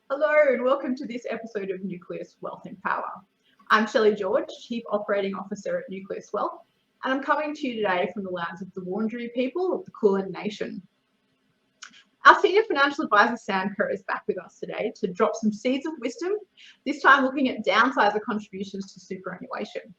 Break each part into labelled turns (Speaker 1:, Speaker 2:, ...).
Speaker 1: Hello and welcome to this episode of Nucleus Wealth Empower. I'm Shelley George, Chief Operating Officer at Nucleus Wealth, and I'm coming to you today from the lands of the Wurundjeri people of the Kulin Nation. Our Senior Financial Advisor, Sam Kerr, is back with us today to drop some seeds of wisdom, this time looking at downsizer contributions to superannuation.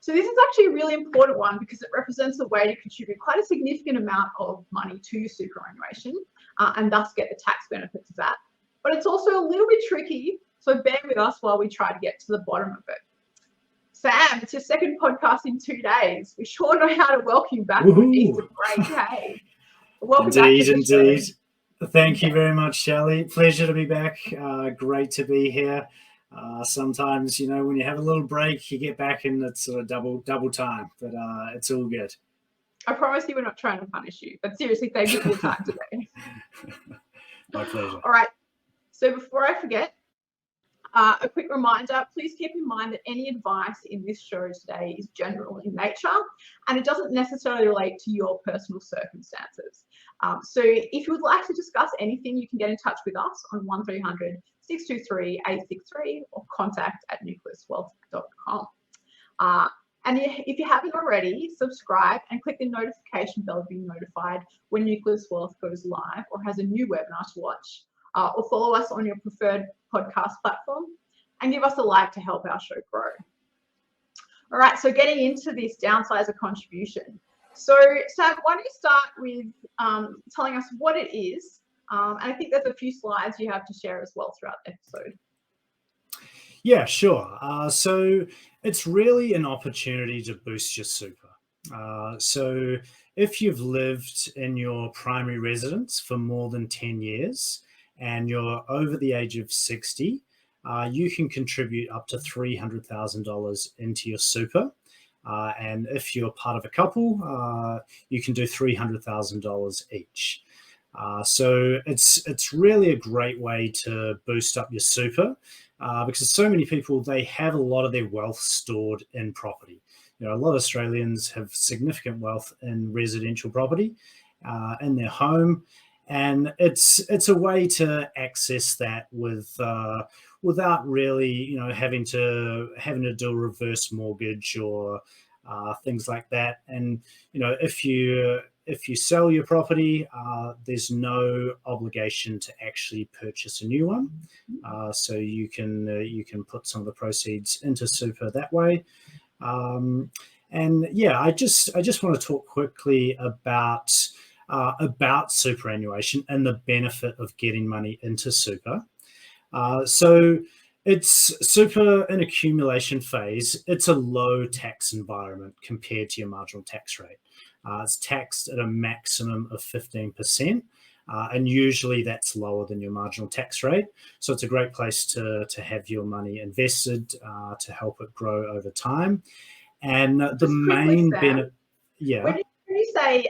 Speaker 1: So this is actually a really important one because it represents a way to contribute quite a significant amount of money to your superannuation and thus get the tax benefits of that. But it's also a little bit tricky, so bear with us while we try to get to the bottom of it. Sam, it's your second podcast in 2 days. We sure know how to welcome you back from Easter break. Hey, welcome
Speaker 2: indeed,
Speaker 1: back to the
Speaker 2: indeed.
Speaker 1: show.
Speaker 2: Thank you very much, Shelley. Pleasure to be back. Great to be here. Sometimes, you know, when you have a little break, you get back and it's sort of double time, but it's all good.
Speaker 1: I promise you we're not trying to punish you, but seriously, thank you for your time today.
Speaker 2: My pleasure.
Speaker 1: All right. So before I forget, a quick reminder, please keep in mind that any advice in this show today is general in nature and it doesn't necessarily relate to your personal circumstances. So if you would like to discuss anything, you can get in touch with us on 1300 623 863 or contact@nucleuswealth.com. And if you haven't already, subscribe and click the notification bell to be notified when Nucleus Wealth goes live or has a new webinar to watch. Or follow us on your preferred podcast platform and give us a like to help our show grow. All right, so getting into this downsizer contribution. So Sam, why don't you start with telling us what it is? And I think there's a few slides you have to share as well throughout the episode.
Speaker 2: Yeah, sure. So it's really an opportunity to boost your super. So if you've lived in your primary residence for more than 10 years, and you're over the age of 60, you can contribute up to $300,000 into your super. And if you're part of a couple, you can do $300,000 each. So it's really a great way to boost up your super because so many people, they have a lot of their wealth stored in property. You know, a lot of Australians have significant wealth in residential property in their home. And it's a way to access that without really, you know, having to do a reverse mortgage or things like that. And you know, if you sell your property, there's no obligation to actually purchase a new one. So you can put some of the proceeds into super that way. And yeah, I just want to talk quickly about superannuation and the benefit of getting money into super. So it's super in accumulation phase. It's a low tax environment compared to your marginal tax rate. It's taxed at a maximum of 15%. And usually that's lower than your marginal tax rate. So it's a great place to have your money invested to help it grow over time. And the main benefit, yeah.
Speaker 1: When you say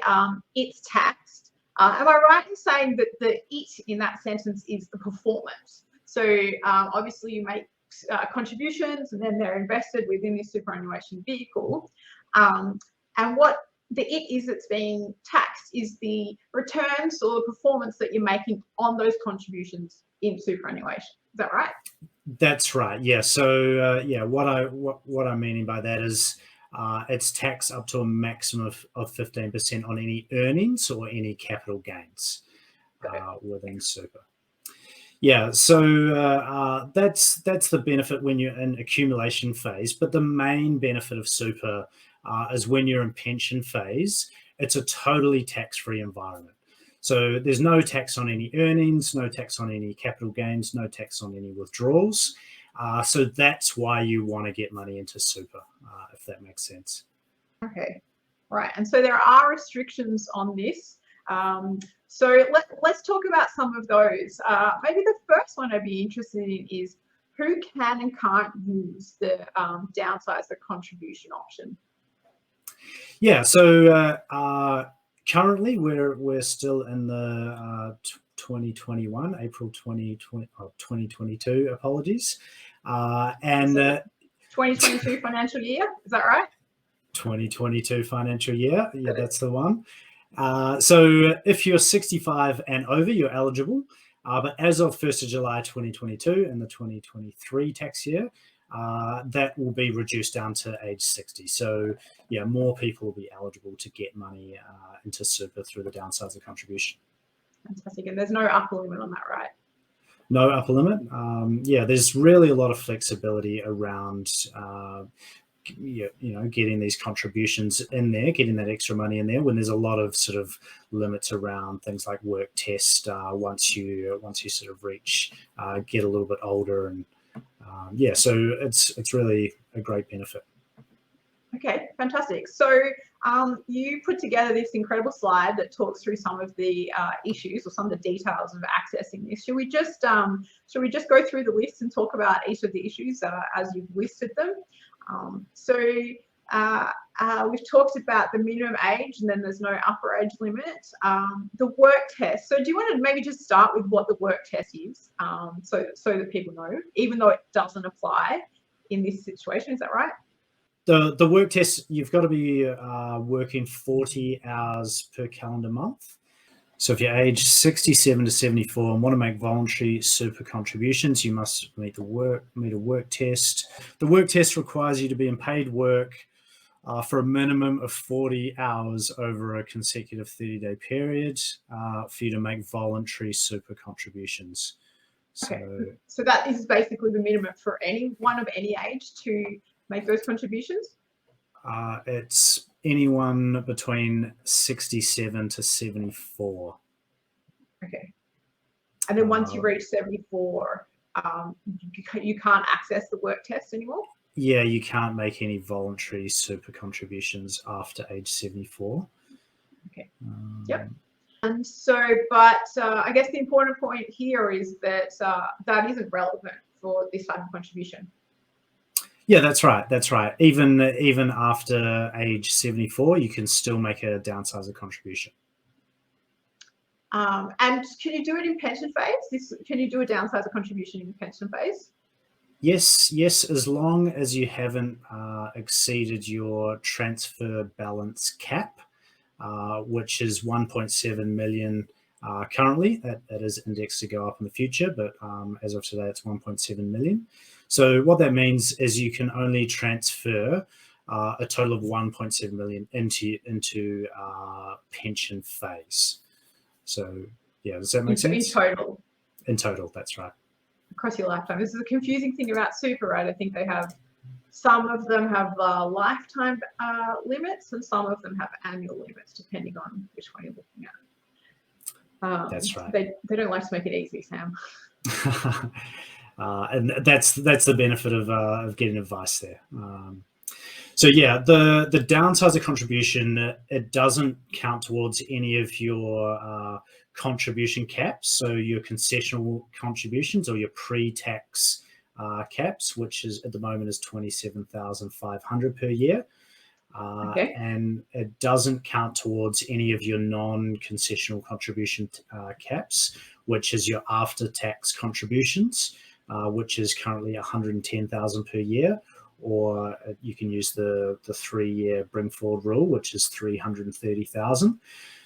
Speaker 1: it's taxed, am I right in saying that the it in that sentence is the performance? So obviously you make contributions and then they're invested within this superannuation vehicle. And what the it is that's being taxed is the returns or the performance that you're making on those contributions in superannuation. Is that right?
Speaker 2: That's right. Yeah. So yeah, what I'm meaning by that is it's taxed up to a maximum of 15% on any earnings or any capital gains within super. Yeah, so that's the benefit when you're in accumulation phase. But the main benefit of super is when you're in pension phase. It's a totally tax-free environment. So there's no tax on any earnings, no tax on any capital gains, no tax on any withdrawals. So that's why you want to get money into super, if that makes sense.
Speaker 1: Okay, right. And so there are restrictions on this. So let's talk about some of those. Maybe the first one I'd be interested in is who can and can't use the downsizer contribution option.
Speaker 2: Yeah, so currently we're still in the 2021, April 2020, 2022, apologies. And
Speaker 1: 2022 financial year, is that right?
Speaker 2: 2022 financial year, yeah, that's the one. So if you're 65 and over, you're eligible. But as of 1st of July 2022 and the 2023 tax year, that will be reduced down to age 60. So yeah, more people will be eligible to get money into super through the downsizer contribution.
Speaker 1: Fantastic. And there's no upper limit on that, right?
Speaker 2: No upper limit. Yeah, there's really a lot of flexibility around getting these contributions in there, getting that extra money in there, when there's a lot of sort of limits around things like work test once you sort of reach get a little bit older, and so it's really a great benefit.
Speaker 1: Okay, fantastic. So you put together this incredible slide that talks through some of the issues or some of the details of accessing this. Should we just go through the list and talk about each of the issues as you've listed them? We've talked about the minimum age, and then there's no upper age limit. The work test. So do you want to maybe just start with what the work test is, so that people know, even though it doesn't apply in this situation? Is that right?
Speaker 2: The work test, you've got to be working 40 hours per calendar month. So if you're aged 67 to 74 and want to make voluntary super contributions, you must meet a work test. The work test requires you to be in paid work for a minimum of 40 hours over a consecutive 30-day period for you to make voluntary super contributions.
Speaker 1: Okay. So that is basically the minimum for anyone of any age to make those contributions?
Speaker 2: It's anyone between 67 to 74.
Speaker 1: Okay. And then once you reach 74, you can't access the work test anymore?
Speaker 2: Yeah, you can't make any voluntary super contributions after age 74.
Speaker 1: Okay. Yep. And so, but I guess the important point here is that that isn't relevant for this type of contribution.
Speaker 2: Yeah, that's right. That's right. Even after age 74, you can still make a downsizer contribution.
Speaker 1: And can you do it in pension phase? Can you do a downsizer contribution in pension phase?
Speaker 2: Yes, as long as you haven't exceeded your transfer balance cap, which is 1.7 million currently. That is indexed to go up in the future, but as of today, it's 1.7 million. So what that means is you can only transfer a total of 1.7 million into pension phase. So yeah, does that make sense?
Speaker 1: In total?
Speaker 2: In total, that's right.
Speaker 1: Across your lifetime. This is a confusing thing about super, right? I think some of them have lifetime limits, and some of them have annual limits, depending on which one you're looking at.
Speaker 2: That's right.
Speaker 1: They don't like to make it easy, Sam.
Speaker 2: And that's the benefit of getting advice there. So yeah, the downsizer contribution, it doesn't count towards any of your contribution caps. So your concessional contributions or your pre-tax caps, which is at the moment is 27,500 per year.
Speaker 1: Okay.
Speaker 2: And it doesn't count towards any of your non-concessional contribution caps, which is your after-tax contributions, which is currently 110,000 per year, or you can use the 3-year bring forward rule, which is 330,000.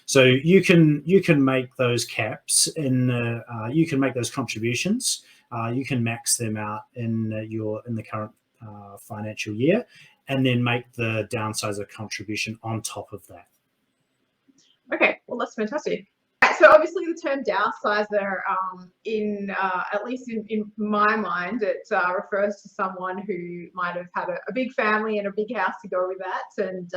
Speaker 2: So you can make those caps you can make those contributions. You can max them out in the current financial year, and then make the downsizer contribution on top of that. Okay,
Speaker 1: well, that's fantastic. So obviously the term downsizer, at least in my mind, it refers to someone who might have had a big family and a big house to go with that, and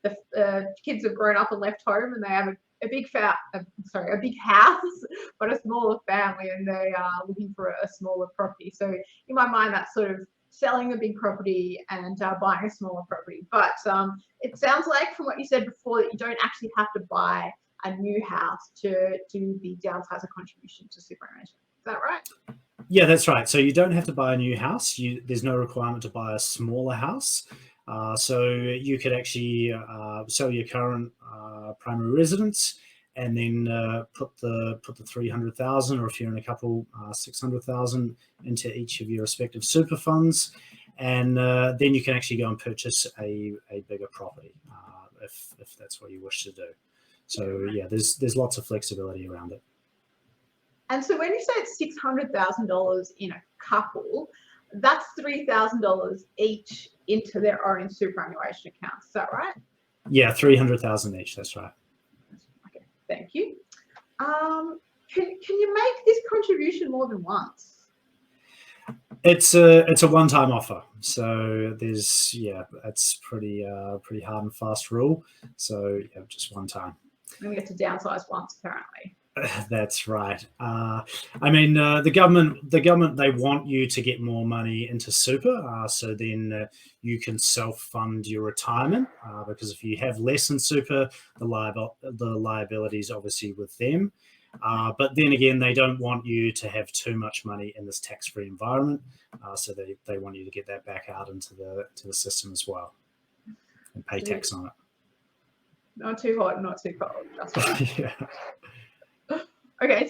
Speaker 1: the kids have grown up and left home, and they have a big house, but a smaller family, and they are looking for a smaller property. So in my mind, that's sort of selling a big property and buying a smaller property. But it sounds like from what you said before that you don't actually have to buy a new house to do the downsizer contribution to superannuation. Is that right?
Speaker 2: Yeah, that's right. So you don't have to buy a new house. There's no requirement to buy a smaller house. So you could actually sell your current primary residence and then put the 300,000, or if you're in a couple, 600,000 into each of your respective super funds, and then you can actually go and purchase a bigger property if that's what you wish to do. So yeah, there's lots of flexibility around it.
Speaker 1: And so when you say it's $600,000 in a couple, that's $3,000 each into their own superannuation accounts. Is that right?
Speaker 2: Yeah, 300,000 each. That's right.
Speaker 1: Okay, thank you. Can you make this contribution more than once?
Speaker 2: It's a one-time offer, so it's pretty hard and fast rule. So yeah, just one time.
Speaker 1: And we get to downsize once, apparently.
Speaker 2: That's right. I mean, the government, they want you to get more money into super, so then you can self-fund your retirement. Because if you have less in super, the liability is obviously with them. But then again, they don't want you to have too much money in this tax-free environment, so they want you to get that back out into the system as well and pay tax on it.
Speaker 1: Not too hot, not too cold. Just right.
Speaker 2: Yeah.
Speaker 1: Okay,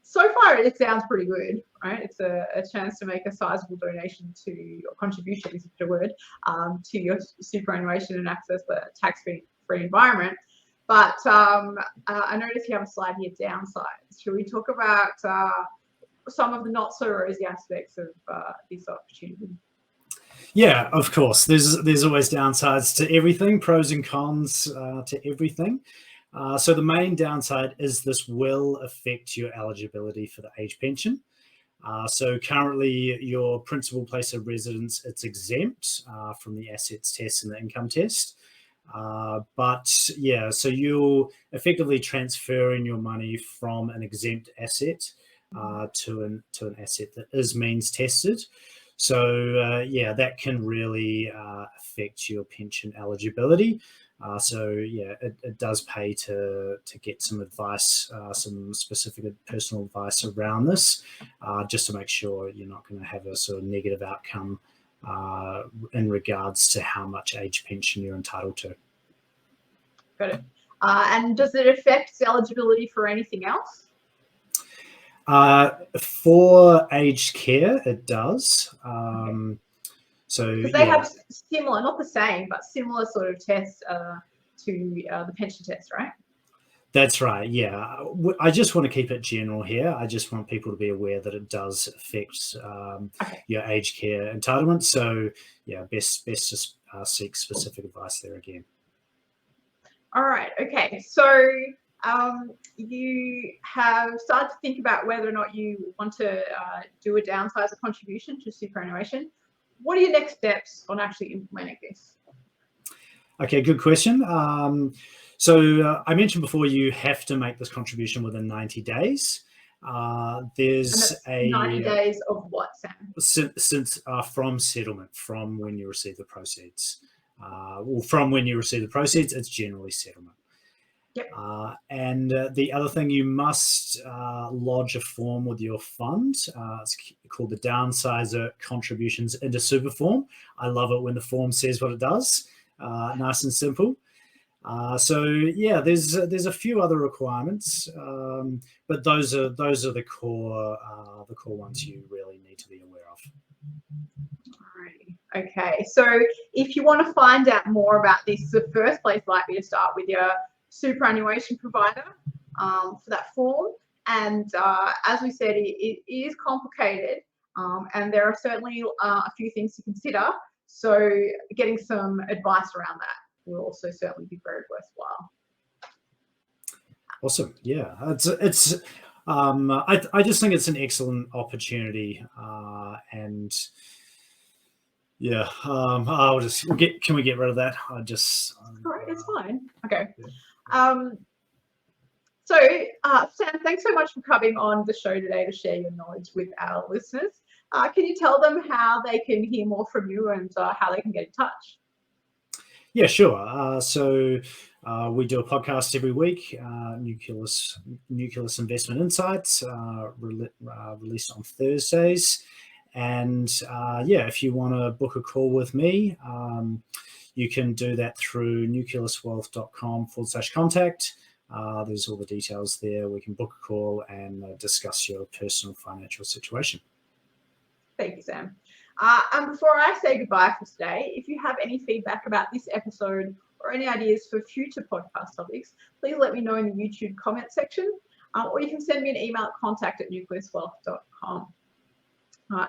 Speaker 1: so far it sounds pretty good, right? It's a chance to make a sizable donation to your contribution, is the word, to your superannuation and access the tax-free environment. But I noticed you have a slide here, downsides. Should we talk about some of the not so rosy aspects of this opportunity?
Speaker 2: Yeah, of course. There's always downsides to everything, pros and cons to everything. So the main downside is this will affect your eligibility for the age pension. So currently your principal place of residence, it's exempt from the assets test and the income test. But yeah, so you're effectively transferring your money from an exempt asset to an asset that is means tested. So yeah, that can really affect your pension eligibility. So yeah, it does pay to get some advice, some specific personal advice around this, just to make sure you're not going to have a sort of negative outcome in regards to how much age pension you're entitled to.
Speaker 1: Got it. And does it affect eligibility for anything else?
Speaker 2: For aged care, it does. Okay. So
Speaker 1: because they have similar, not the same, but similar sort of tests to the pension test, right?
Speaker 2: That's right. Yeah, I just want to keep it general here. I just want people to be aware that it does affect your aged care entitlement. So yeah, best to seek specific advice there again.
Speaker 1: All right. Okay. So you have started to think about whether or not you want to do a downsizer contribution to superannuation. What are your next steps on actually implementing this?
Speaker 2: Okay, good question. So I mentioned before you have to make this contribution within 90 days. There's a
Speaker 1: 90 days of what, Sam?
Speaker 2: Since from settlement, from when you receive the proceeds. Well, from when you receive the proceeds, it's generally settlement.
Speaker 1: Yep.
Speaker 2: And the other thing, you must lodge a form with your fund. It's called the Downsizer Contributions into Super form. I love it when the form says what it does. Nice and simple. So yeah, there's a few other requirements, but those are the core ones you really need to be aware of.
Speaker 1: Alrighty. Okay, so if you want to find out more about this, the first place might be to start with your superannuation provider for that form. And as we said, it is complicated, and there are certainly a few things to consider. So getting some advice around that will also certainly be very worthwhile.
Speaker 2: Awesome. Yeah, it's I just think it's an excellent opportunity, and yeah, can we get rid of that? All right,
Speaker 1: it's fine. Okay. Yeah. So Sam, thanks so much for coming on the show today to share your knowledge with our listeners. Can you tell them how they can hear more from you and how they can get in touch?
Speaker 2: Yeah, sure. So we do a podcast every week, Nucleus Investment Insights, released on Thursdays. And yeah, if you want to book a call with me, you can do that through nucleuswealth.com/contact. There's all the details there. We can book a call and discuss your personal financial situation.
Speaker 1: Thank you, Sam. And before I say goodbye for today, if you have any feedback about this episode or any ideas for future podcast topics, please let me know in the YouTube comment section, or you can send me an email at contact@nucleuswealth.com.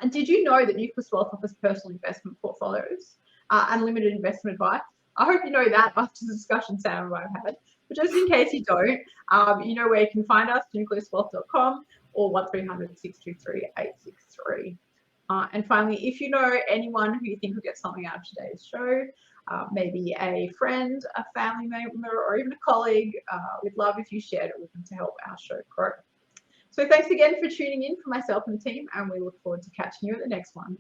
Speaker 1: And did you know that Nucleus Wealth offers personal investment portfolios, unlimited investment advice? I hope you know that after the discussion Sam and I have had. But just in case you don't, you know where you can find us, nucleuswealth.com or 1300 623 863. And finally, if you know anyone who you think will get something out of today's show, maybe a friend, a family member, or even a colleague, we'd love if you shared it with them to help our show grow. So thanks again for tuning in for myself and the team, and we look forward to catching you at the next one.